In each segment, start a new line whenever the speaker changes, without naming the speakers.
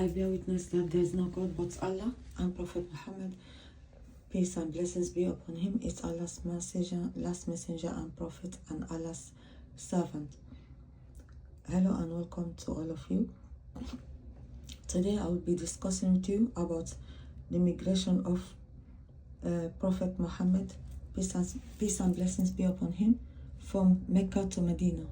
I bear witness that there is no God but Allah, and Prophet Muhammad, peace and blessings be upon him, is Allah's messenger, last messenger and prophet, and Allah's servant. Hello and welcome to all of you. Today I will be discussing with you about the migration of Prophet Muhammad, peace and blessings be upon him, from Mecca to Medina.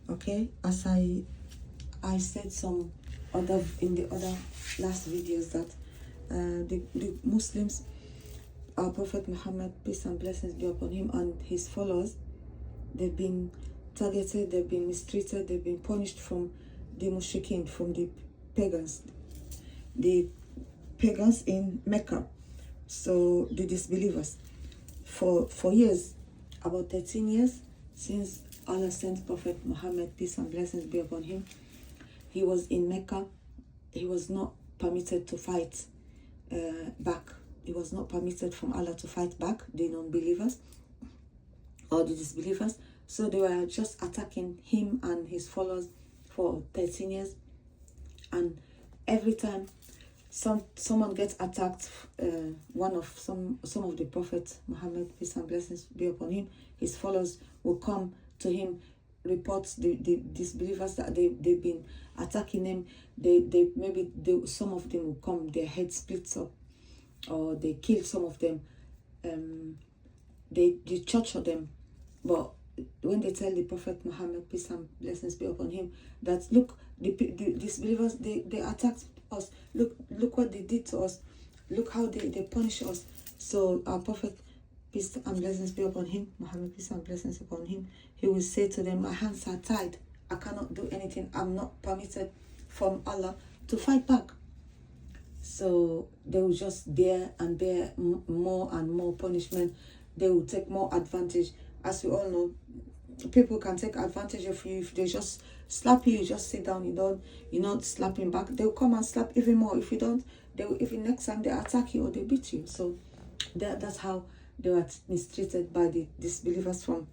Okay, as I said some other in the other last videos that the Muslims, our Prophet Muhammad, peace and blessings be upon him, and his followers, they've been targeted, they've been mistreated, they've been punished from the mushrikeen, from the pagans in Mecca, so the disbelievers, for years, about 13 years since Allah sent Prophet Muhammad, peace and blessings be upon him. He was in Mecca. He was not permitted to fight back. He was not permitted from Allah to fight back the non-believers or the disbelievers. So they were just attacking him and his followers for 13 years. And every time someone gets attacked, some of the Prophet Muhammad, peace and blessings be upon him, his followers will come to him, report the disbelievers that they've been attacking them. Some of them will come, their head splits up, or they kill some of them. They torture them. But when they tell the Prophet Muhammad, peace and blessings be upon him, that look, the disbelievers, they attacked us, look what they did to us, look how they punish us. So our Prophet, peace and blessings be upon him, Muhammad, peace and blessings upon him, he will say to them, my hands are tied, I cannot do anything, I'm not permitted from Allah to fight back. So they will just bear more and more punishment. They will take more advantage. As we all know, people can take advantage of you. If they just slap you, you just sit down, you're not slapping back, they'll come and slap even more. If you don't, they will, even next time they attack you or they beat you. So that's how they were mistreated by the disbelievers from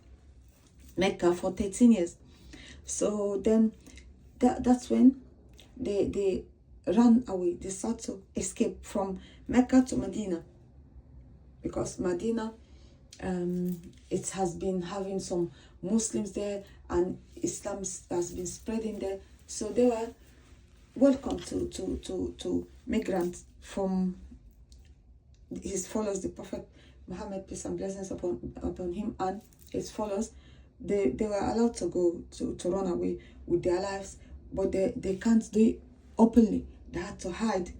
Mecca for 13 years. So then that's when they ran away. They started to escape from Mecca to Medina, because Medina, it has been having some Muslims there, and Islam has been spreading there. So they were welcome to migrants from his followers, the Prophet Muhammad, peace and blessings upon him, and his followers. They were allowed to go to run away with their lives, but they can't do it openly. They had to hide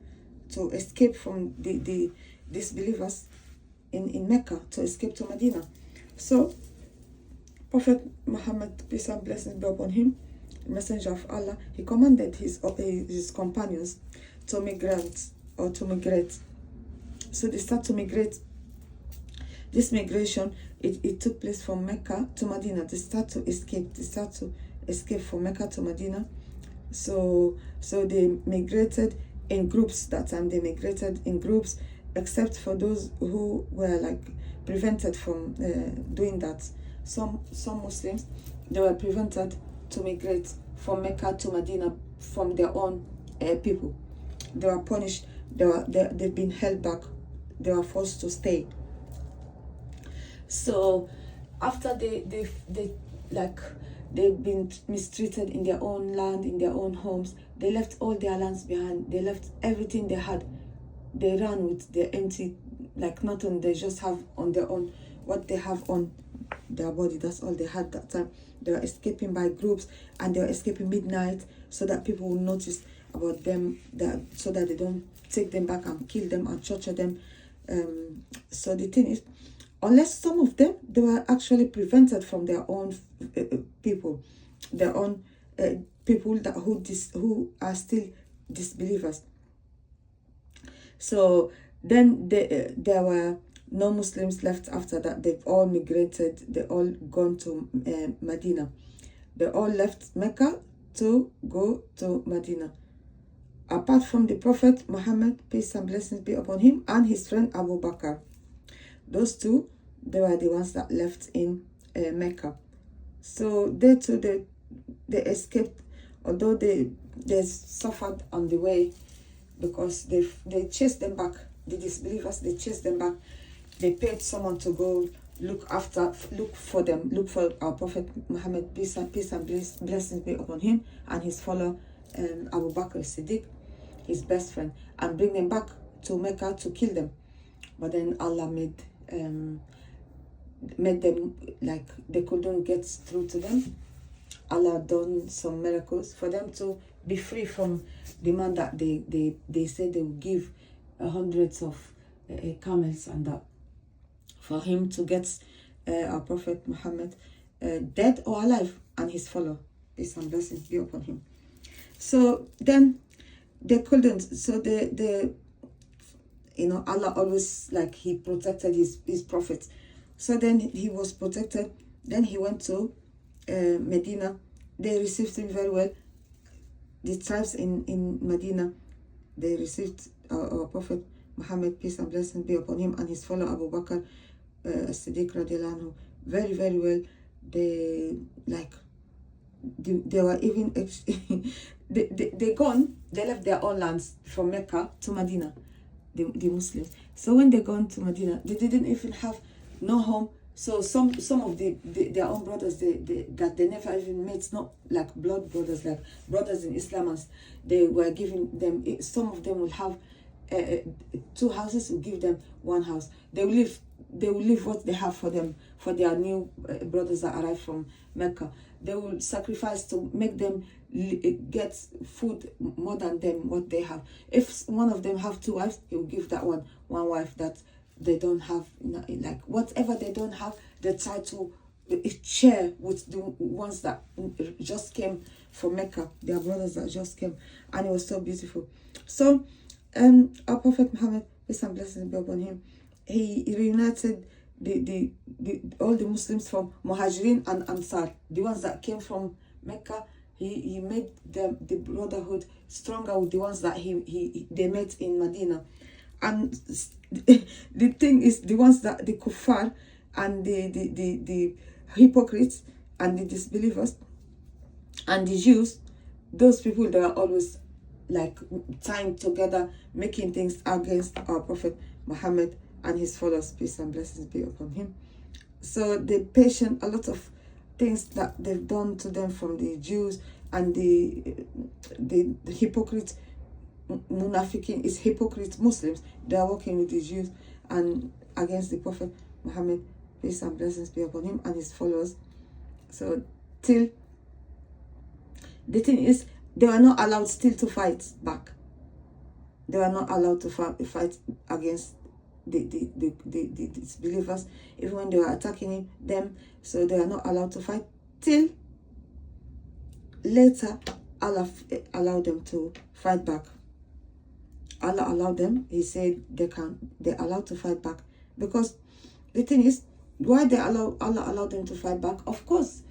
to escape from the disbelievers in Mecca, to escape to Medina. So Prophet Muhammad, peace and blessings be upon him, the messenger of Allah, he commanded his companions to migrate. So they start to migrate. This migration, it took place from Mecca to Medina. They start to escape from Mecca to Medina. So they migrated in groups. That time they migrated in groups, except for those who were like prevented from doing that. Some Muslims, they were prevented to migrate from Mecca to Medina from their own people. They were punished. They've been held back. They were forced to stay. So after they've been mistreated in their own land, in their own homes, they left all their lands behind. They left everything they had. They ran with their empty, like nothing. They just have on their own what they have on their body. That's all they had that time. They were escaping by groups, and they were escaping midnight, so that people will notice about them, so that they don't take them back and kill them and torture them. So the thing is, unless some of them, they were actually prevented from their own people, their own people who are still disbelievers. So then there were no Muslims left after that. They've all migrated. They all gone to Medina. They all left Mecca to go to Medina. Apart from the Prophet Muhammad, peace and blessings be upon him, and his friend Abu Bakr. Those two, they were the ones that left in Mecca. So they too, they escaped, although they they suffered on the way, because they chased them back. The disbelievers, they chased them back. They paid someone to go look for them, look for our Prophet Muhammad, peace and blessings be upon him, and his follower Abu Bakr Siddiq, his best friend, and bring them back to Mecca to kill them. But then Allah made them like they couldn't get through to them. Allah done some miracles for them to be free from the man that they said they would give hundreds of camels and that, for him to get our Prophet Muhammad dead or alive, and his follower, peace and blessings be upon him. So then they couldn't. So the Allah always, like, he protected his prophet. So then he was protected. Then he went to Medina. They received him very well. The tribes in Medina, they received our Prophet Muhammad, peace and blessings be upon him, and his follower Abu Bakr Siddiq radiallahu anhu very, very well. They were even they left their own lands from Mecca to Medina, the Muslims. So when they gone to Medina, they didn't even have no home. So some of their own brothers that they never even met, not like blood brothers, like brothers in Islam, as they were giving them. Some of them will have 2 houses, will give them 1 house. They will leave what they have for them, for their new brothers that arrived from Mecca. They will sacrifice to make them get food more than them what they have. If one of them have 2 wives, he will give that one wife that they don't have. Like whatever they don't have, they try to share with the ones that just came from Mecca, their brothers that just came, and it was so beautiful. So our Prophet Muhammad, peace and blessings be upon him, he reunited all the Muslims from Muhajirin and Ansar, the ones that came from Mecca. He made the brotherhood stronger with the ones that they met in Medina. And the thing is, the ones that the kuffar and the hypocrites and the disbelievers and the Jews, those people, they are always like tying together, making things against our Prophet Muhammad and his followers, peace and blessings be upon him. So they patient a lot of things that they've done to them from the Jews and the hypocrites. Munafiqin is hypocrite Muslims. They are working with the Jews and against the Prophet Muhammad, peace and blessings be upon him, and his followers. So till the thing is, they were not allowed still to fight back. They were not allowed to fight against the disbelievers, even when they were attacking them. So they are not allowed to fight till later. Allah allowed them to fight back. Allah allowed them. He said they're allowed to fight back, because the thing is, why Allah allowed them to fight back? Of course,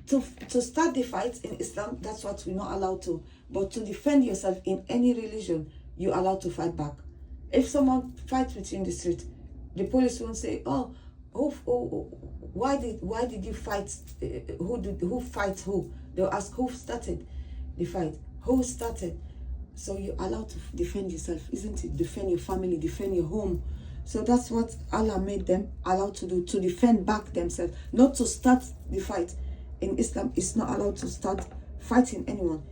to start the fight in Islam, that's what we're not allowed to. But to defend yourself in any religion, you're allowed to fight back. If someone fights with you in the street, the police won't say, "Oh, why did you fight? Who fights who?" They'll ask, "Who started the fight? Who started?" So you're allowed to defend yourself, isn't it? Defend your family, defend your home. So that's what Allah made them allowed to do, to defend back themselves, not to start the fight. In Islam, it's not allowed to start fighting anyone.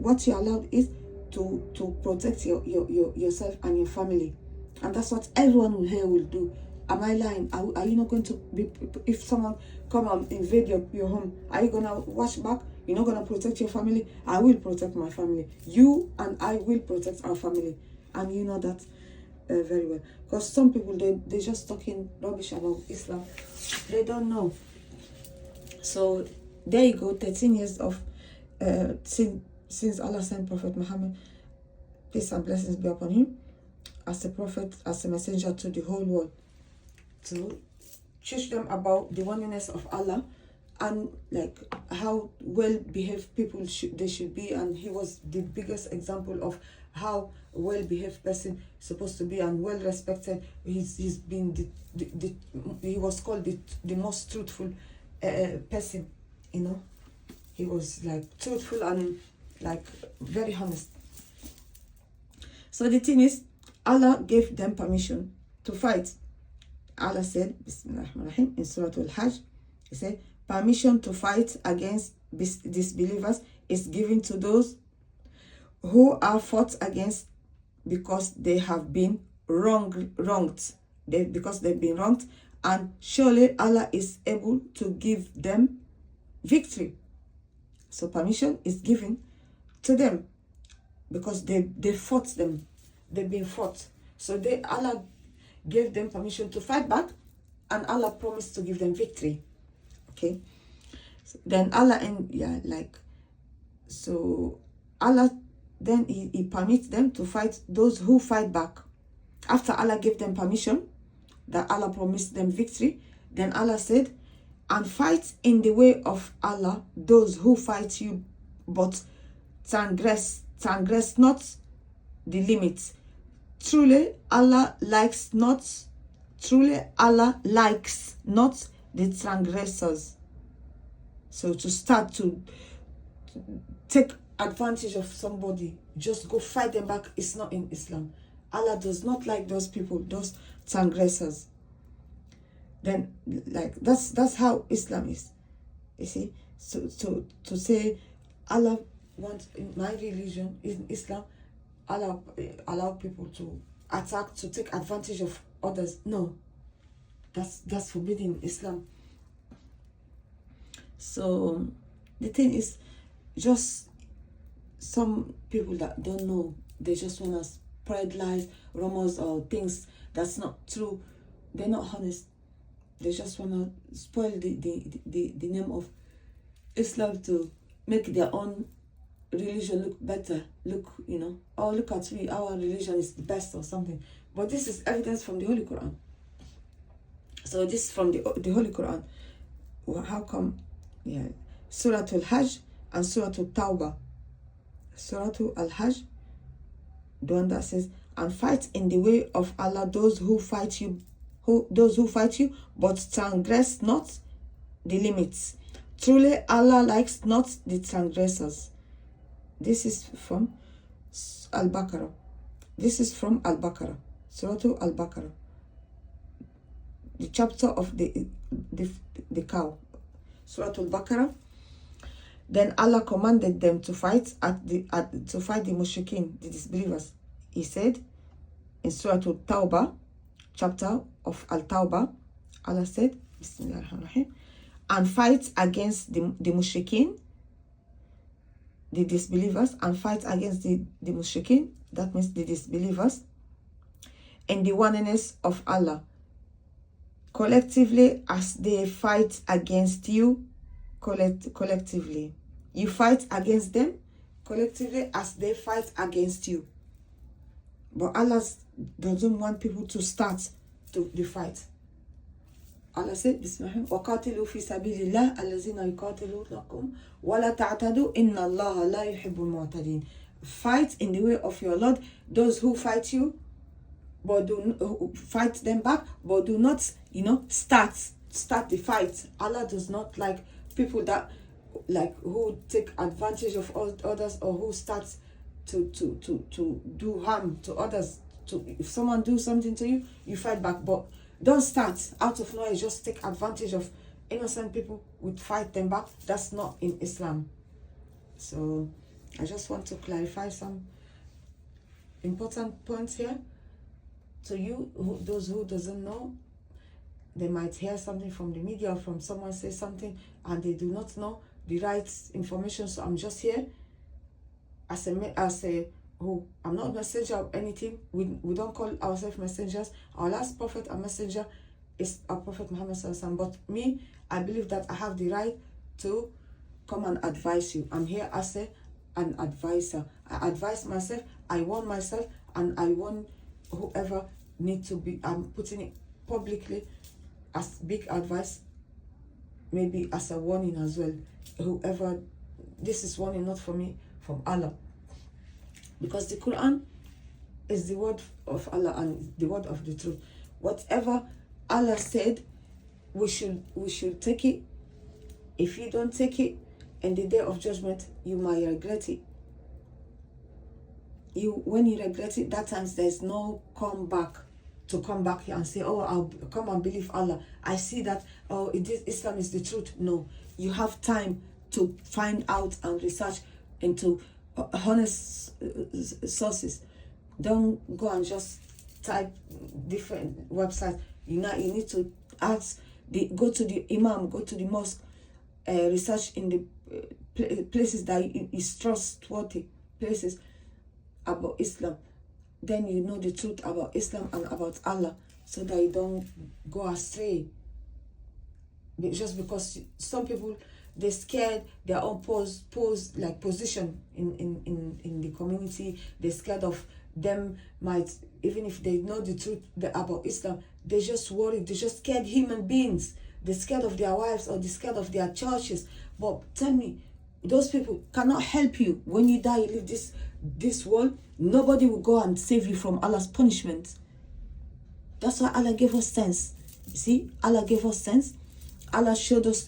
What you're allowed is to protect yourself and your family. And that's what everyone here will do. Am I lying? Are you not going to be, if someone come and invade your home, are you going to watch back? You're not going to protect your family? I will protect my family. You and I will protect our family. And you know that very well. Because some people, they're just talking rubbish about Islam. They don't know. So there you go, 13 years of since Allah sent Prophet Muhammad, peace and blessings be upon him, as a prophet, as a messenger to the whole world, to teach them about the oneness of Allah and like how well behaved people they should be. And he was the biggest example of how well behaved person is supposed to be and well respected. He's been he was called the most truthful person, you know. He was like truthful and like very honest. So the thing is, Allah gave them permission to fight. Allah said, Bismillahirrahmanirrahim, in Surah Al-Hajj, He said, permission to fight against disbelievers is given to those who are fought against because they have been wronged. Because they've been wronged, and surely Allah is able to give them victory. So permission is given to them because they fought them. They've been fought. So Allah gave them permission to fight back, and Allah promised to give them victory. Okay. So then Allah Allah then he permits them to fight those who fight back. After Allah gave them permission, that Allah promised them victory, then Allah said, and fight in the way of Allah those who fight you, but transgress not the limits. Truly Allah likes not the transgressors. So to start to take advantage of somebody, just go fight them back, it's not in Islam. Allah does not like those people, those transgressors. Then like that's how Islam is. You see? So to say Allah wants, in my religion, in Islam, Allah allow people to attack, to take advantage of others. No. That's forbidden in Islam. So the thing is, just some people that don't know, they just want to spread lies, rumors, or things that's not true. They're not honest. They just want to spoil the name of Islam to make their own religion look better. Look, oh, look at me, our religion is the best or something. But this is evidence from the Holy Quran. So this is from the Holy Quran. Well, how come? Yeah, Surah Al-Hajj and Surah Al-Tawbah. Surah Al-Hajj, the one that says, and fight in the way of Allah those who fight you, but transgress not the limits. Truly Allah likes not the transgressors. This is from Al-Baqarah. Surah Al-Baqarah, the chapter of the cow. Surah Al-Baqarah. Then Allah commanded them to fight the mushrikeen, the disbelievers. He said in Surah Al-Tawbah, chapter of Al-Tawbah, Allah said, Bismillahirrahmanirrahim, and fight against the mushrikeen, the disbelievers, and fight against the mushrikeen, that means the disbelievers, in the oneness of Allah, collectively as they fight against you, collectively. You fight against them collectively as they fight against you. But Allah doesn't want people to start the fight. Allah said, Bismillah, وَقَاتِلُوا فِي سَبِيلِ اللَّهِ الَّذِينَ يُقَاتِلُونَكُمْ وَلَا تَعْتَدُوا إِنَّ اللَّهَ لَا يُحِبُّ الْمُعْتَدِينَ. Fight in the way of your Lord those who fight you, but fight them back, but do not, start the fight. Allah does not like people that who take advantage of others, or who starts to do harm to others. If someone do something to you, you fight back, but don't start out of nowhere, just take advantage of innocent people, would fight them back. That's not in Islam. So I just want to clarify some important points here to you, those who doesn't know. They might hear something from the media or from someone say something, and they do not know the right information. So I'm just here as I'm not a messenger of anything. We don't call ourselves messengers. Our last prophet and messenger is our Prophet Mohamed ﷺ. But me, I believe that I have the right to come and advise you. I'm here as an advisor. I advise myself, I warn myself, and I warn whoever need to be. I'm putting it publicly as big advice, maybe as a warning as well. Whoever, this is warning not for me, from Allah. Because the Quran is the word of Allah and the word of the truth. Whatever Allah said, we should take it. If you don't take it, in the day of judgment, you might regret it. when you regret it, that times there's no come back here and say, oh, I'll come and believe Allah. I see that, oh, Islam is the truth. No, you have time to find out and research into honest sources. Don't go and just type different websites. You need to ask, go to the imam, go to the mosque, research in the places that is trustworthy places about Islam. Then you know the truth about Islam and about Allah, so that you don't go astray. Just because some people, they're scared their own position in the community. They're scared of them might, even if they know the truth about Islam, they're just worried. They're just scared human beings. They're scared of their wives, or they're scared of their churches. But tell me, those people cannot help you. When you die, you leave this world, nobody will go and save you from Allah's punishment. That's why Allah gave us sense. You see, Allah gave us sense. Allah showed us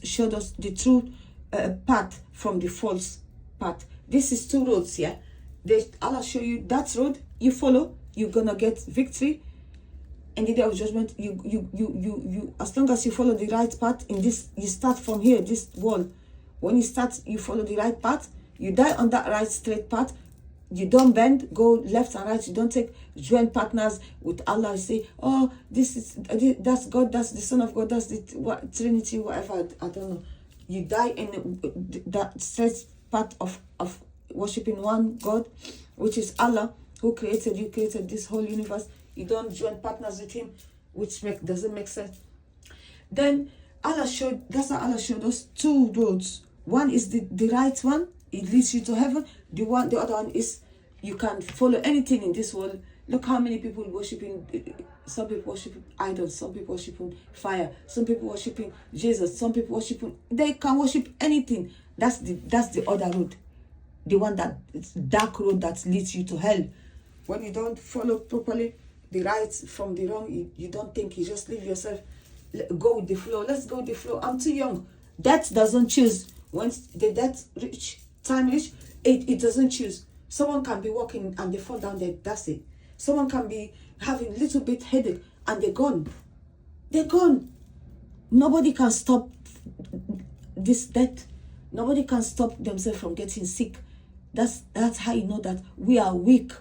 the true path from the false path. This is two roads here. Allah show you that road, you follow, you're gonna get victory. In the day of judgment, you as long as you follow the right path in this, you start from here, this wall. When you start, you follow the right path, you die on that right straight path. You don't bend, go left and right. You don't take joint partners with Allah. You say, oh, that's God, that's the Son of God, that's the Trinity, whatever. I don't know. You die in that straight path of worshiping one God, which is Allah, who created you, created this whole universe. You don't join partners with Him, which doesn't make sense. Then that's how Allah showed us two roads. One is the right one. It leads you to heaven. The other one is you can follow anything in this world. Look how many people worshiping. Some people worshiping idols. Some people worshiping fire. Some people worshiping Jesus. Some people worshiping. They can worship anything. That's the other road. The one dark road that leads you to hell. When you don't follow properly the right from the wrong, you don't think. You just leave yourself. Go with the flow. Let's go with the flow. I'm too young. Death doesn't choose. Once the time reach, it doesn't choose. Someone can be walking and they fall down there. That's it. Someone can be having a little bit headache and they're gone. They're gone. Nobody can stop this death. Nobody can stop themselves from getting sick. That's how you know that we are weak.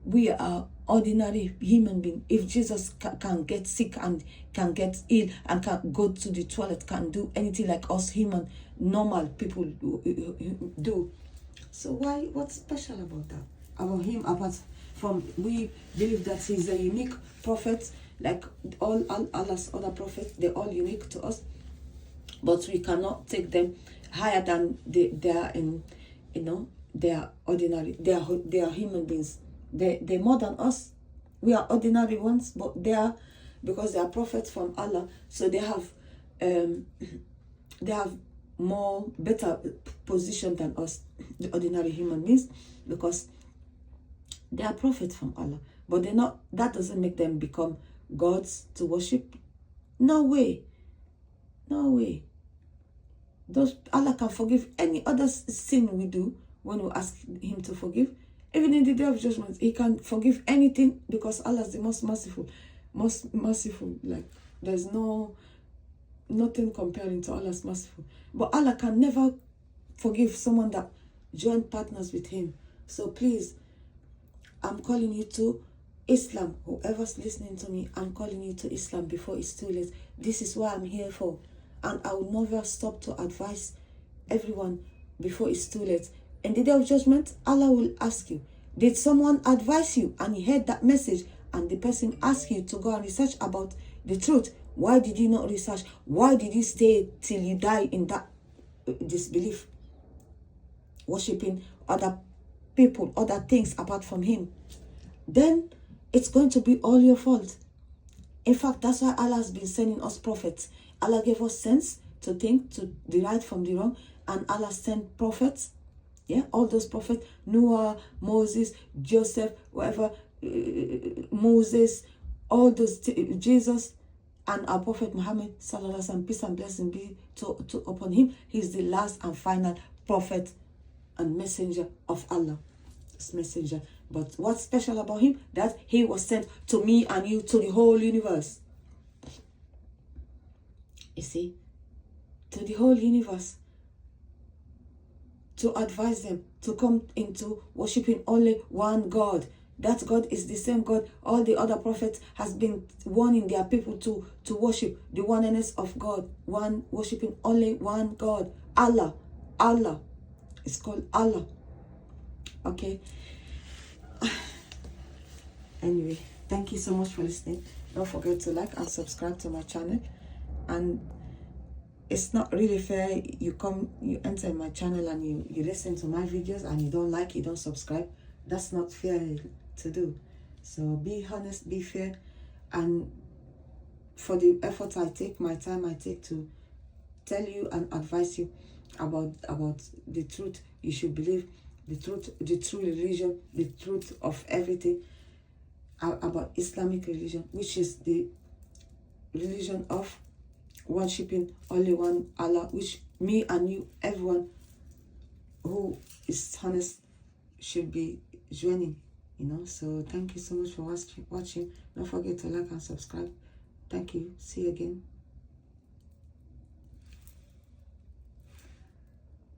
We are ordinary human beings. If Jesus can get sick and can get ill and can go to the toilet, can do anything like us human, normal people do. So what's special about that? About him, apart from we believe that he's a unique prophet, like all Allah's other prophets, they're all unique to us, but we cannot take them higher than they are ordinary. They are human beings. They're more than us. We are ordinary ones, but because they are prophets from Allah, so they have more better position than us, the ordinary human beings, because they are prophets from Allah. But they're not. That doesn't make them become gods to worship. No way. No way. Allah can forgive any other sin we do when we ask Him to forgive. Even in the day of judgment, He can forgive anything because Allah is the most merciful. Like there's nothing comparing to Allah's merciful. But Allah can never forgive someone that joined partners with Him. So please, I'm calling you to Islam. Whoever's listening to me, I'm calling you to Islam before it's too late. This is what I'm here for. And I will never stop to advise everyone before it's too late. In the day of judgment, Allah will ask you, did someone advise you and you heard that message and the person asked you to go and research about the truth? Why did you not research? Why did you stay till you die in that disbelief? Worshipping other people, other things apart from Him. Then it's going to be all your fault. In fact, that's why Allah has been sending us prophets. Allah gave us sense to think, to the right from the wrong, and Allah sent prophets. Yeah, all those prophets, Noah, Moses, Joseph, whatever, Moses, all those, Jesus, and our Prophet Mohamed, sallallahu alaihi wasallam, peace and blessing be upon him. He's the last and final prophet and messenger of Allah. messenger. But what's special about him? That he was sent to me and you, to the whole universe. You see? To the whole universe. To advise them to come into worshiping only one God. That God is the same God all the other prophets has been warning their people to worship. The oneness of God. Worshiping only one God. Allah. Allah. It's called Allah. Okay. Anyway, thank you so much for listening. Don't forget to like and subscribe to my channel. And it's not really fair you enter my channel and you listen to my videos and you don't like, you don't subscribe. That's not fair to do. So be honest, be fair, and for the effort I take, my time I take to tell you and advise you about the truth you should believe, the truth, the true religion, the truth of everything about Islamic religion, which is the religion of worshipping only one Allah, which me and you, everyone who is honest, should be joining, you know. So thank you so much for watching. Don't forget to like and subscribe. Thank you. See you again.